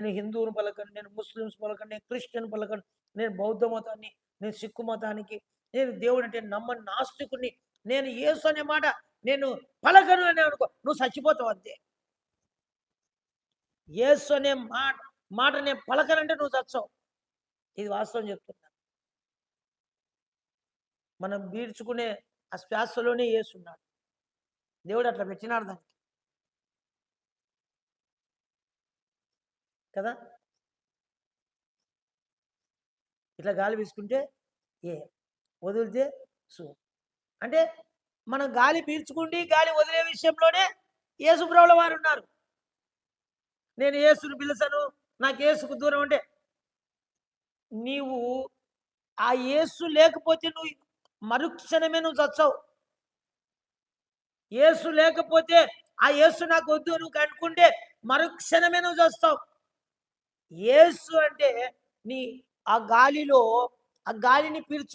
నేను హిందువుని పలకను, నేను ముస్లిమ్స్ పలకను, నేను క్రిస్టియన్ పలకను, నేను బౌద్ధ మతాన్ని, నేను సిక్కు మతానికి, నేను దేవుడు అంటే నమ్మని నాస్తికుడిని, నేను యేసు అనే మాట నేను పలకను అని అనుకో, నువ్వు చచ్చిపోతావు అంతే. యేసు అనే మాట నేను పలకనంటే నువ్వు చచ్చావు. ఇది వాస్తవం చెప్తున్నా. మనం పీల్చుకునే ఆ శ్వాసలోనే యేసున్నాడు. దేవుడు అట్లా పెట్టినాడు దానికి. కదా! ఇట్లా గాలి వీసుకుంటే ఏ, వదిలితే సు. అంటే మనం గాలి పీల్చుకుండి, గాలి వదిలే విషయంలోనే యేసుప్రభుల వారున్నారు. నేను యేసుని పిలిచను, నాకు యేసుకు దూరం అంటే, నీవు ఆ యేసు లేకపోతే నువ్వు మరుక్షణమే నువ్వు చచ్చావు. యేసు లేకపోతే ఆ యేసు నాకొద్దు నువ్వు అనుకుంటే మరుక్షణమే నువ్వు చస్తావు. యేసు అంటే నీ ఆ గాలిలో ఆ గాలిని పీల్చు